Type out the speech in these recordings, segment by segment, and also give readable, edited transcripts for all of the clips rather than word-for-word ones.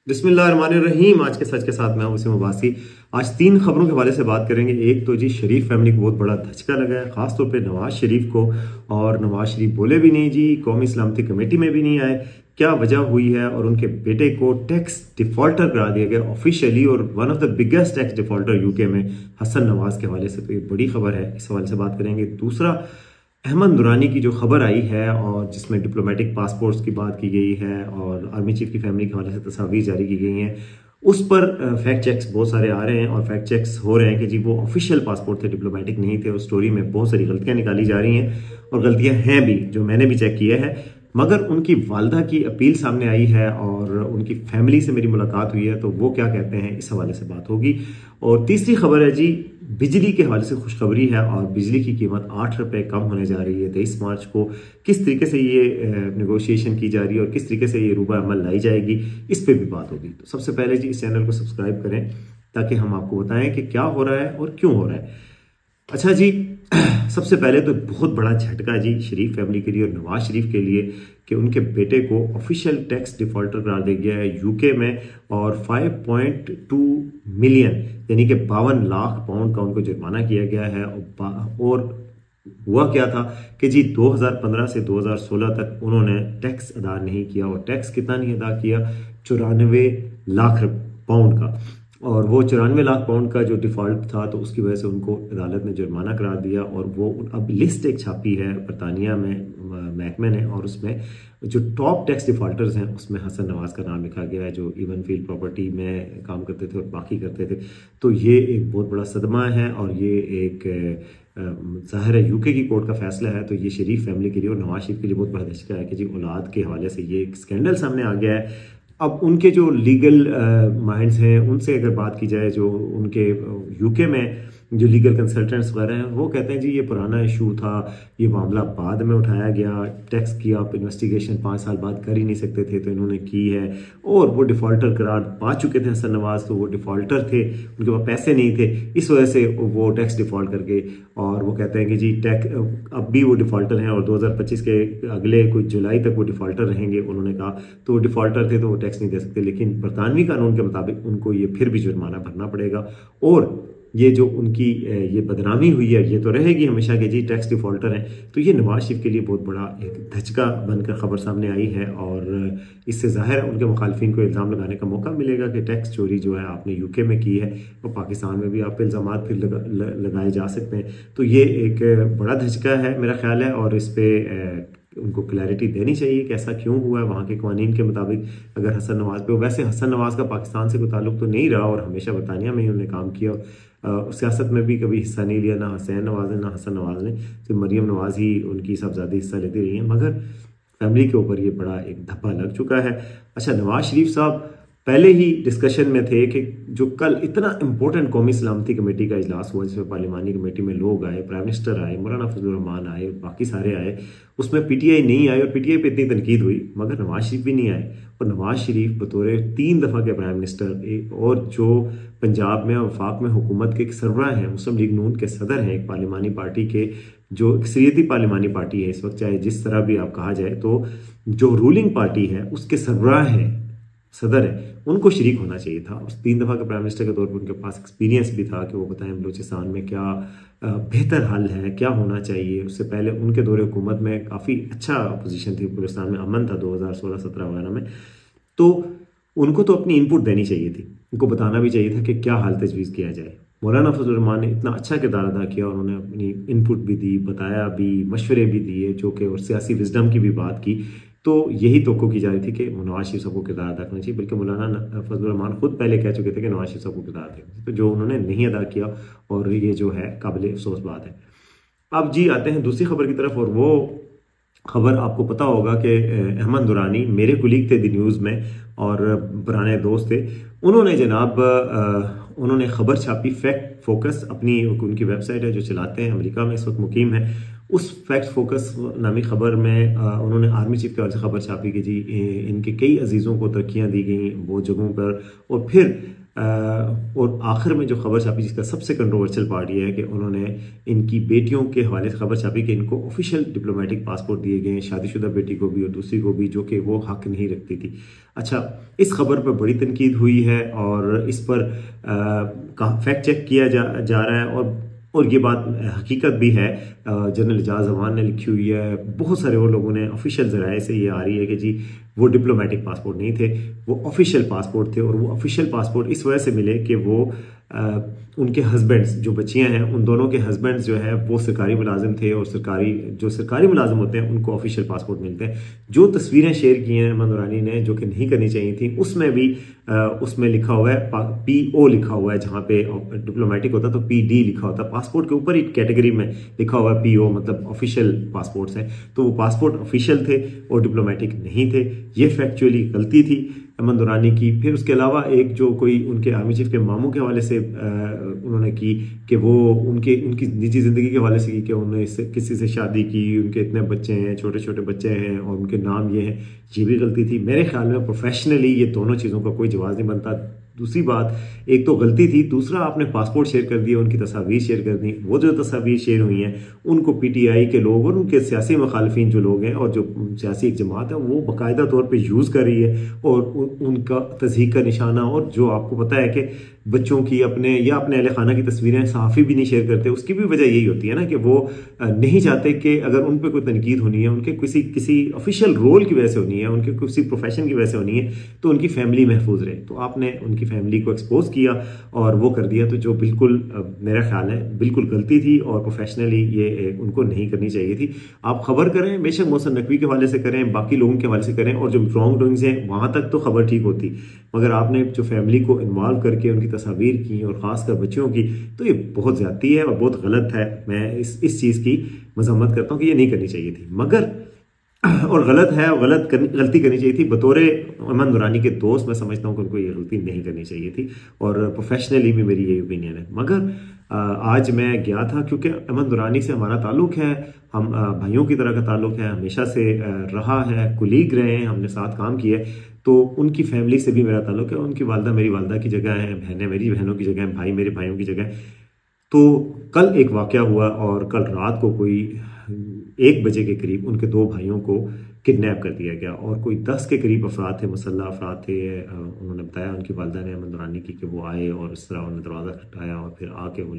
बिस्मिल्लाहिर्रहमानिर्रहीम। आज के सच के साथ मैं हूं वसीम अब्बासी। आज 3 खबरों के हवाले से बात करेंगे। एक तो जी शरीफ फैमिली को बहुत बड़ा धचका लगा है, खासतौर पे नवाज शरीफ को। और नवाज शरीफ बोले भी नहीं जी, कौमी सलामती कमेटी में भी नहीं आए। क्या वजह हुई है? और उनके बेटे को टैक्स डिफॉल्टर करार दिया गया ऑफिशियली, और one of the biggest tax defaulter UK में हसन नवाज के हवाले से। तो ये बड़ी खबर है, इस हवाले से बात करेंगे। दूसरा, अहमद दुरानी की जो खबर आई है और जिसमें डिप्लोमेटिक पासपोर्ट्स की बात की गई है और आर्मी चीफ की फैमिली के हवाले से तस्वीर जारी की गई हैं, उस पर फैक्ट चेक्स बहुत सारे आ रहे हैं और फैक्ट चेक्स हो रहे हैं कि जी वो ऑफिशियल पासपोर्ट थे, डिप्लोमेटिक नहीं थे। उस स्टोरी में बहुत सारी गलतियां निकाली जा रही हैं और गलतियां हैं भी, जो मैंने भी चेक किया है। मगर उनकी वालदा की अपील सामने आई है और उनकी फैमिली से मेरी मुलाकात हुई है, तो वो क्या कहते हैं इस हवाले से बात होगी। और तीसरी खबर है जी, बिजली के हवाले से खुशखबरी है और बिजली की कीमत 8 रुपये कम होने जा रही है 23 मार्च को। किस तरीके से ये नेगोशिएशन की जा रही है और किस तरीके से ये रूबा अमल लाई जाएगी, इस पर भी बात होगी। तो सबसे पहले जी इस चैनल को सब्सक्राइब करें ताकि हम आपको बताएं कि क्या हो रहा है और क्यों हो रहा है। अच्छा जी, सबसे पहले तो बहुत बड़ा झटका जी शरीफ फैमिली के लिए और नवाज शरीफ के लिए कि उनके बेटे को ऑफिशियल टैक्स डिफॉल्टर करार दिया गया है यूके में, और 5.2 मिलियन यानी कि 52 लाख पाउंड का उनको जुर्माना किया गया है। और हुआ क्या था कि जी 2015 से 2016 तक उन्होंने टैक्स अदा नहीं किया, और टैक्स कितना नहीं अदा किया, 94 लाख पाउंड का। और वो 94 लाख पाउंड का जो डिफ़ॉल्ट था, तो उसकी वजह से उनको अदालत ने जुर्माना करार दिया। और वो अब लिस्ट एक छापी है बरतानिया में महकमे ने, और उसमें जो टॉप टैक्स डिफ़ॉल्टर्स हैं उसमें हसन नवाज का नाम लिखा गया है, जो इवन फील्ड प्रॉपर्टी में काम करते थे और बाकी करते थे। तो ये एक बहुत बड़ा सदमा है और ये एक ज़ाहिर है यूके की कोर्ट का फैसला है। तो ये शरीफ फैमिली के लिए और नवाज शरीफ के लिए बहुत बड़ा धचका है कि जी औलाद के हवाले से ये एक स्कैंडल सामने आ गया है। अब उनके जो लीगल माइंड्स हैं उनसे अगर बात की जाए, जो उनके यूके में जो लीगल कंसल्टेंट्स वगैरह हैं, वो कहते हैं जी ये पुराना इशू था, ये मामला बाद में उठाया गया, टैक्स की आप इन्वेस्टिगेशन 5 साल बाद कर ही नहीं सकते थे तो इन्होंने की है। और वो डिफ़ॉल्टर करार पा चुके थे हसन नवाज, तो वो डिफ़ॉल्टर थे, उनके पास पैसे नहीं थे, इस वजह से वो टैक्स डिफ़ॉल्ट करके। और वो कहते हैं कि जी अब भी वो डिफ़ॉल्टर हैं और 2025 के अगले कुछ जुलाई तक वो डिफ़ॉल्टर रहेंगे, उन्होंने कहा। तो वो डिफ़ॉल्टर थे तो वो टैक्स नहीं दे सकते, लेकिन बरतानवी कानून के मुताबिक उनको ये फिर भी जुर्माना भरना पड़ेगा। और ये जो उनकी ये बदनामी हुई है ये तो रहेगी हमेशा कि जी टैक्स डिफ़ॉल्टर हैं। तो ये नवाज शरीफ के लिए बहुत बड़ा एक धचका बनकर खबर सामने आई है, और इससे ज़ाहिर है उनके मुखालफिन को इल्ज़ाम लगाने का मौका मिलेगा कि टैक्स चोरी जो है आपने यूके में की है, और पाकिस्तान में भी आप पे इल्ज़ाम फिर लगाए जा सकते हैं। तो ये एक बड़ा धचका है मेरा ख्याल है, और इस पर उनको क्लैरिटी देनी चाहिए कि ऐसा क्यों हुआ है। वहाँ के कानून के मुताबिक अगर हसन नवाज पे, वैसे हसन नवाज का पाकिस्तान से कोई ताल्लुक तो नहीं रहा और हमेशा बरतानिया में ही उन्होंने काम किया, सियासत में भी कभी हिस्सा नहीं लिया, ना हुसैन नवाज ने ना हसन नवाज ने, तो मरियम नवाज ही उनकी सब ज़्यादा हिस्सा लेती रही हैं। मगर फैमिली के ऊपर ये बड़ा एक धब्बा लग चुका है। अच्छा, नवाज शरीफ साहब पहले ही डिस्कशन में थे कि जो कल इतना इंपॉर्टेंट कौमी सलामती कमेटी का इजलास हुआ, जिसमें पार्लिमानी कमेटी में लोग आए, प्राइम मिनिस्टर आए, मौलाना फजलुर रहमान आए, बाकी सारे आए, उसमें पीटीआई नहीं आए और पीटीआई पे इतनी तनकीद हुई, मगर नवाज शरीफ भी नहीं आए। और नवाज शरीफ बतौर 3 दफ़ा के प्राइम मिनिस्टर और जो पंजाब में वफाक में हुकूमत के एक सरबराह हैं, मुस्लिम लीग नून के सदर हैं, एक पार्लिमानी पार्टी के, जो अक्सरियती पार्लिमानी पार्टी है इस वक्त, चाहे जिस तरह भी आप कहा जाए, तो जो रूलिंग पार्टी है उसके सरबराह हैं, सदर है, उनको शरीक होना चाहिए था। उस 3 दफ़ा के प्राइम मिनिस्टर के तौर पर उनके पास एक्सपीरियंस भी था कि वो बताएं बलूचिस्तान में क्या बेहतर हल है, क्या होना चाहिए। उससे पहले उनके दौरे हुकूमत में काफ़ी अच्छा पोजीशन थी, बलूचिस्तान में अमन था 2016-17 वगैरह में। तो उनको तो अपनी इनपुट देनी चाहिए थी, उनको बताना भी चाहिए था कि क्या हल तजवीज़ किया जाए। मौलाना फजलुर रहमान ने इतना अच्छा किरदार अदा किया, उन्होंने अपनी इनपुट भी दी, बताया भी, मशवरे भी दिए, जो कि और सियासी विजडम की भी बात की। तो यही तवक्को की जा रही थी कि नवाज शरीफ साहब को किरदार अदा करना चाहिए, बल्कि मौलाना फजलुर रहमान खुद पहले कह चुके थे कि नवाज शरीफ साहब को किरदार अदा करना चाहिए, तो जो उन्होंने नहीं अदा किया, और ये जो है काबिल अफसोस बात है। अब जी आते हैं दूसरी खबर की तरफ, और वो खबर आपको पता होगा कि अहमद दुरानी मेरे कुलीग थे दी न्यूज़ में और पुराने दोस्त थे। उन्होंने जनाब उन्होंने खबर छापी फैक्ट फोकस, अपनी उनकी वेबसाइट है जो चलाते हैं, अमेरिका में इस वक्त मुकीम है। उस फैक्ट फोकस नामी खबर में उन्होंने आर्मी चीफ के हवाले से खबर छापी कि जी इनके कई अजीज़ों को तरक्कियाँ दी गई वो जगहों पर, और फिर और आखिर में जो खबर छापी, जिसका सबसे कंट्रोवर्शियल पार्ट ये है कि उन्होंने इनकी बेटियों के हवाले से खबर छापी कि इनको ऑफिशियल डिप्लोमेटिक पासपोर्ट दिए गए हैं, शादीशुदा बेटी को भी और दूसरी को भी, जो कि वो हक नहीं रखती थी। अच्छा, इस खबर पर बड़ी तनकीद हुई है और इस पर फैक्ट चेक किया जा रहा है और ये बात हकीकत भी है। जनरल एजाज अवान ने लिखी हुई है, बहुत सारे और लोगों ने, ऑफिशियल ज़राए से ये आ रही है कि जी वो डिप्लोमेटिक पासपोर्ट नहीं थे, वो ऑफिशियल पासपोर्ट थे। और वो ऑफिशियल पासपोर्ट इस वजह से मिले कि वो उनके हस्बैंड्स, जो बच्चियां हैं, उन दोनों के हस्बैंड्स जो है वो सरकारी मुलाजिम थे और सरकारी मुलाजिम होते हैं उनको ऑफिशियल पासपोर्ट मिलते हैं। जो तस्वीरें शेयर की हैं अमन नूरानी ने, जो कि नहीं करनी चाहिए थी, उसमें भी उसमें लिखा हुआ है PO लिखा हुआ है, जहाँ पे डिप्लोमेटिक होता तो PD लिखा होता। पासपोर्ट के ऊपर ही कैटेगरी में लिखा हुआ है PO, मतलब ऑफिशियल पासपोर्ट्स हैं। तो वो पासपोर्ट ऑफिशियल थे और डिप्लोमेटिक नहीं थे। ये फैक्चुअली गलती थी अमन नूरानी की। फिर उसके अलावा एक जो कोई उनके आर्मी चीफ के मामू के हवाले से उन्होंने की कि वो उनकी निजी ज़िंदगी के हवाले से की कि उन्होंने किसी से शादी की, उनके इतने बच्चे हैं, छोटे छोटे बच्चे हैं और उनके नाम ये हैं, ये भी गलती थी। मेरे ख्याल में प्रोफेशनली ये दोनों चीज़ों का कोई जवाब नहीं बनता। दूसरी बात, एक तो गलती थी, दूसरा आपने पासपोर्ट शेयर कर दिया, उनकी तस्वीर शेयर कर दी। वो जो तस्वीर शेयर हुई हैं उनको PTI के लोग और उनके सियासी मुखालफिन जो लोग हैं और जो सियासी एक जमात है वो बाकायदा तौर पे यूज़ कर रही है और उनका तज़हीक का निशाना। और जो आपको पता है कि बच्चों की अपने या अपने अहले खाना की तस्वीरें सहाफ़ी भी नहीं शेयर करते, उसकी भी वजह यही होती है ना कि वो नहीं चाहते कि अगर उन पर कोई तनकीद होनी है, उनके किसी ऑफिशियल रोल की वजह से होनी है, उनके किसी प्रोफेशन की वजह से होनी है, तो उनकी फैमिली महफूज रहे। तो आपने उनकी फैमिली को एक्सपोज किया और वो कर दिया, तो जो बिल्कुल मेरा ख्याल है बिल्कुल गलती थी और प्रोफेशनली ये उनको नहीं करनी चाहिए थी। आप खबर करें, बेशक मोहसिन नकवी के हवाले से करें, बाकी लोगों के हवाले से करें, और जो रॉन्ग डूइंग्स हैं वहाँ तक तो खबर ठीक होती, मगर आपने जो फैमिली को इन्वॉल्व करके उनकी तस्वीर की और ख़ासकर बच्चियों की, तो ये बहुत ज़्यादती है और बहुत गलत है। मैं इस चीज़ की मजम्मत करता हूँ कि ये नहीं करनी चाहिए थी, मगर और गलत है और गलती करनी चाहिए थी। बतौर अमन नूरानी के दोस्त मैं समझता हूँ कि उनको ये गलती नहीं करनी चाहिए थी और प्रोफेशनली भी मेरी यही ओपिनियन है। मगर आज मैं गया था क्योंकि अमन नूरानी से हमारा ताल्लुक़ है, हम भाइयों की तरह का ताल्लुक़ है, हमेशा से रहा है, कुलीग रहे हैं, हमने साथ काम किया है, तो उनकी फैमिली से भी मेरा ताल्लुक़ है। उनकी वालदा मेरी वालदा की जगह है, बहनें मेरी बहनों की जगह हैं, भाई मेरे भाइयों की जगह है। तो कल एक वाक़या हुआ और कल रात को कोई 1 बजे के करीब उनके 2 भाइयों को किडनैप कर दिया गया और कोई 10 के करीब अफराद थे, मुसल्लह अफराद थे। उन्होंने बताया उनकी वालदा ने अमन नूरानी की कि वो आए और इस तरह उन्होंने दरवाज़ा खटखटाया और फिर आके वो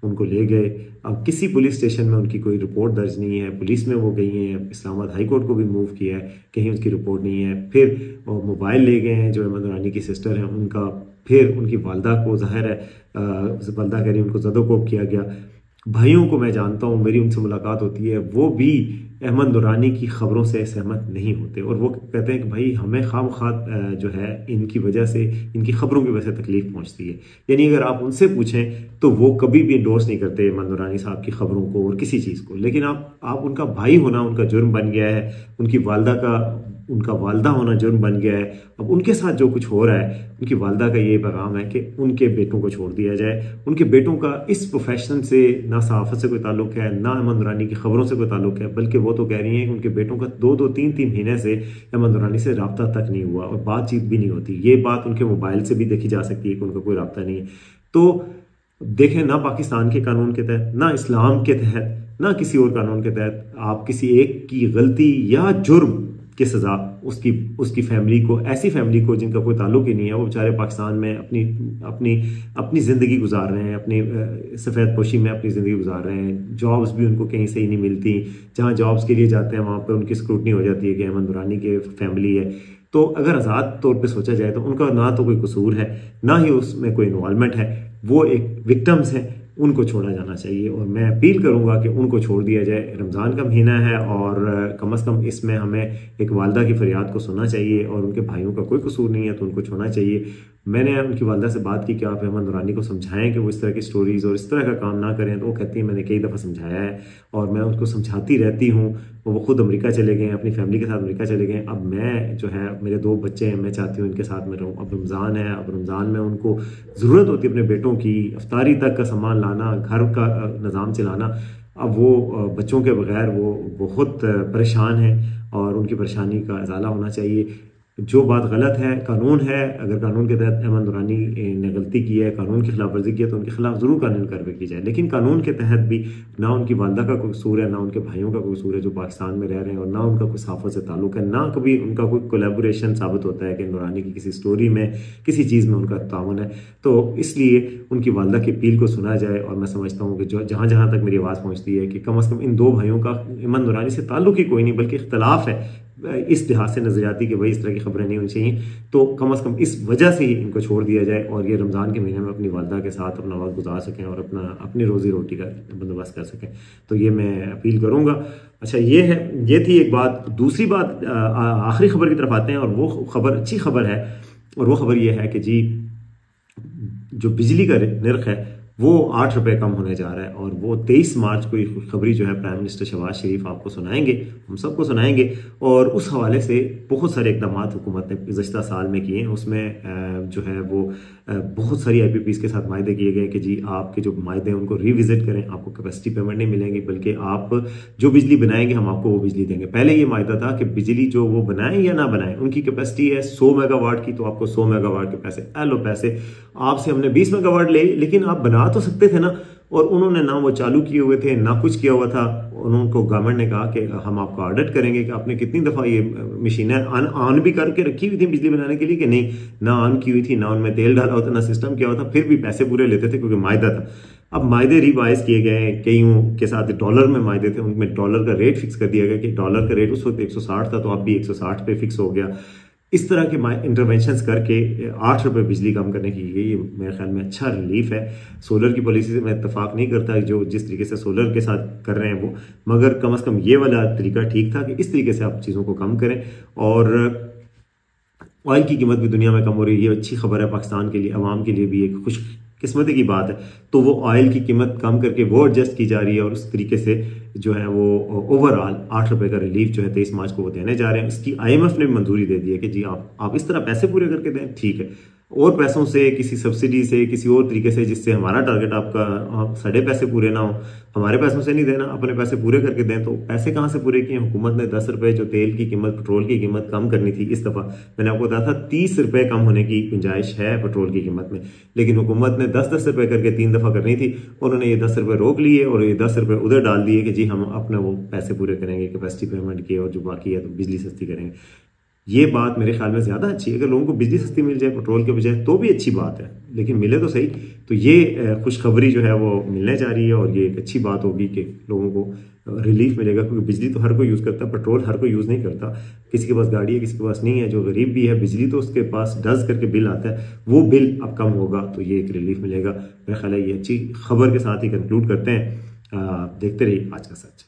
उनको ले गए। अब किसी पुलिस स्टेशन में उनकी कोई रिपोर्ट दर्ज नहीं है, पुलिस में वो गई हैं, इस्लामाबाद हाई कोर्ट को भी मूव किया है, कहीं उसकी रिपोर्ट नहीं है। फिर वो मोबाइल ले गए हैं जो अमन नूरानी की सिस्टर हैं उनका, फिर उनकी वालदा को ज़ाहिर है वालदा कह रही उनको ज़दोकोब किया गया। भाइयों को मैं जानता हूँ, मेरी उनसे मुलाकात होती है, वो भी अहमद नूरानी की खबरों से सहमत नहीं होते और वो कहते हैं कि भाई हमें खामखात जो है इनकी वजह से, इनकी खबरों की वजह से तकलीफ पहुँचती है। यानी अगर आप उनसे पूछें तो वो कभी भी इंडोर्स नहीं करते अहमद नूरानी साहब की खबरों को और किसी चीज़ को, लेकिन आप उनका भाई होना उनका जुर्म बन गया है, उनका वालदा होना जुर्म बन गया है। अब उनके साथ जो कुछ हो रहा है, उनकी वालदा का ये पैगाम है कि उनके बेटों को छोड़ दिया जाए। उनके बेटों का इस प्रोफेशन से ना सहाफ़त से कोई ताल्लुक है, ना अहमद नूरानी की खबरों से कोई ताल्लुक है, बल्कि वो तो कह रही हैं कि उनके बेटों का 2-2, 3-3 महीने से अहमद नूरानी से रब्ता तक नहीं हुआ और बातचीत भी नहीं होती। ये बात उनके मोबाइल से भी देखी जा सकती है कि उनका कोई रब्ता नहीं है। तो देखें, ना पाकिस्तान के कानून के तहत, ना इस्लाम के तहत, ना किसी और कानून के तहत आप किसी एक की गलती या जुर्म की सज़ा उसकी फैमिली को, ऐसी फैमिली को जिनका कोई ताल्लुक ही नहीं है, वो बेचारे पाकिस्तान में अपनी ज़िंदगी गुजार रहे हैं, अपनी सफ़ेद पोशी में अपनी ज़िंदगी गुजार रहे हैं। जॉब्स भी उनको कहीं सही नहीं मिलती, जहाँ जॉब्स के लिए जाते हैं वहाँ पर उनकी स्क्रूटनी हो जाती है कि अहमद नूरानी की फैमिली है। तो अगर आज़ाद तौर पे सोचा जाए तो उनका ना तो कोई कसूर है, ना ही उसमें कोई इन्वॉल्वमेंट है, वो एक विक्टिम्स हैं, उनको छोड़ा जाना चाहिए। और मैं अपील करूंगा कि उनको छोड़ दिया जाए। रमज़ान का महीना है और कम से कम इसमें हमें एक वालदा की फरियाद को सुनना चाहिए और उनके भाइयों का कोई कसूर नहीं है तो उनको छोड़ना चाहिए। मैंने उनकी वालदा से बात की कि आप अहमद नूरानी को समझाएं कि वो इस तरह की स्टोरीज़ और इस तरह का काम ना करें, तो वो कहती है मैंने कई दफ़ा समझाया है और मैं उनको समझाती रहती हूँ। वो खुद अमेरिका चले गए, अपनी फैमिली के साथ अमेरिका चले गए। अब मैं जो है, मेरे 2 बच्चे हैं, मैं चाहती हूँ इनके साथ में रहूँ। अब रमज़ान है, अब रमज़ान में उनको ज़रूरत होती है अपने बेटों की, अफ्तारी तक का सामान लाना, घर का निज़ाम चलाना। अब वो बच्चों के बगैर वो बहुत परेशान हैं और उनकी परेशानी का इज़ाला होना चाहिए। जो बात गलत है, कानून है, अगर कानून के तहत अहमद नूरानी ने गलती की है, कानून की खिलाफ वर्जी की है, तो उनके खिलाफ ज़रूर कानूनी कार्रवाई की जाए। लेकिन कानून के तहत भी ना उनकी वालदा का कोई कसूर है, ना उनके भाइयों का कोई कसूर है जो पाकिस्तान में रह रहे हैं, और ना उनका कोई सहाफ़त से ताल्लुक है, ना कभी उनका कोई कोलैबोरेशन साबित होता है कि नूरानी की किसी स्टोरी में, किसी चीज़ में उनका ताउन है। तो इसलिए उनकी वालदा की अपील को सुना जाए। और मैं समझता हूँ कि जो जहाँ जहाँ तक मेरी आवाज़ पहुँचती है कि कम अज़ कम इन दो भाइयों का अहमद नूरानी से ताल्लुक ही कोई नहीं, बल्कि इख्तलाफ है इस लिहाज से नजरियाती कि भाई इस तरह की खबरें नहीं होनी चाहिए, तो कम अज़ कम इस वजह से ही इनको छोड़ दिया जाए और ये रमज़ान के महीने में अपनी वालदा के साथ अपना वक्त गुजार सकें और अपनी रोज़ी रोटी का बंदोबस्त कर सकें। तो ये मैं अपील करूँगा। अच्छा, ये थी एक बात। दूसरी बात, आखिरी खबर की तरफ आते हैं, और वो खबर अच्छी खबर है, और वो खबर ये है कि जी जो बिजली का निर्ख है वो 8 रुपये कम होने जा रहा है, और वो 23 मार्च को खुशखबरी जो है प्राइम मिनिस्टर शहबाज शरीफ आपको सुनाएंगे, हम सबको सुनाएंगे। और उस हवाले से बहुत सारे इकदाम हुकूमत ने गुज़श्ता साल में किए हैं। उसमें जो है वो बहुत सारी IPPs के साथ मायदे किए गए कि जी आपके जो मायदे हैं उनको रिविजिट करें, आपको कैपेसिटी पेमेंट नहीं मिलेंगी, बल्कि आप जो बिजली बनाएंगे हम आपको वो बिजली देंगे। पहले ये मायदा था कि बिजली जो वो बनाएं या ना बनाएं, उनकी कैपेसिटी है 100 मेगावाट की, तो आपको 100 मेगावाट के पैसे, लो पैसे आपसे हमने 20 मेगावाट ले, लेकिन आप बना तो सकते थे ना। और उन्होंने ना वो चालू किए हुए थे, ना कुछ किया हुआ था। उनको गवर्नमेंट ने कहा कि हम आपको ऑडिट करेंगे कि आपने कितनी दफ़ा ये मशीनें ऑन भी करके रखी हुई थी बिजली बनाने के लिए कि नहीं, ना ऑन की हुई थी, ना उनमें तेल डाला होता, ना सिस्टम किया हुआ था, फिर भी पैसे पूरे लेते थे क्योंकि मायदा था। अब मायदे रिवाइज किए गए, कईयों के साथ डॉलर में मायदे थे, उनमें डॉलर का रेट फिक्स कर दिया गया कि डॉलर का रेट उस वक्त 160 था, तो अब भी 160 पे फिक्स हो गया। इस तरह के इंटरवेंशंस करके 8 रुपये बिजली कम करने की ये मेरे ख्याल में अच्छा रिलीफ है। सोलर की पॉलिसी से मैं इत्तेफाक नहीं करता जो जिस तरीके से सोलर के साथ कर रहे हैं वो, मगर कम से कम ये वाला तरीका ठीक था कि इस तरीके से आप चीज़ों को कम करें। और ऑयल की कीमत भी दुनिया में कम हो रही है, ये अच्छी खबर है पाकिस्तान के लिए, अवाम के लिए भी एक खुश किस्मती की बात है। तो वो ऑयल की कीमत कम करके वो एडजस्ट की जा रही है, और उस तरीके से जो है वो ओवरऑल 8 रुपये का रिलीफ जो है 23 मार्च को वो देने जा रहे हैं। इसकी IMF ने भी मंजूरी दे दी है कि जी आप इस तरह पैसे पूरे करके दें, ठीक है, और पैसों से, किसी सब्सिडी से, किसी और तरीके से, जिससे हमारा टारगेट आपका साढ़े पैसे पूरे ना हो, हमारे पैसों से नहीं देना, अपने पैसे पूरे करके दें। तो पैसे कहाँ से पूरे किए? हुकूमत ने 10 रुपये जो तेल की कीमत, पेट्रोल की कीमत कम करनी थी, इस दफ़ा मैंने आपको बताया था 30 रुपये कम होने की गुंजाइश है पेट्रोल की कीमत में, लेकिन हुकूमत ने 10-10 रुपये करके 3 दफ़ा करनी थी। उन्होंने ये 10 रुपये रोक लिए और ये 10 रुपये उधर डाल दिए कि जी हम अपने वो पैसे पूरे करेंगे कैपेसिटी पेमेंट के, और जो बाकी है तो बिजली सस्ती करेंगे। ये बात मेरे ख्याल में ज़्यादा अच्छी है। अगर लोगों को बिजली सस्ती मिल जाए पेट्रोल के बजाय तो भी अच्छी बात है, लेकिन मिले तो सही। तो ये खुशखबरी जो है वो मिलने जा रही है, और ये एक अच्छी बात होगी कि लोगों को रिलीफ मिलेगा, क्योंकि बिजली तो हर कोई यूज़ करता है, पेट्रोल हर कोई यूज़ नहीं करता। किसी के पास गाड़ी है, किसी के पास नहीं है। जो गरीब भी है, बिजली तो उसके पास डज करके बिल आता है, वो बिल अब कम होगा, तो ये एक रिलीफ मिलेगा। मेरा ख्याल है ये अच्छी खबर के साथ ही कंक्लूड करते हैं। देखते रहिए आज का सच।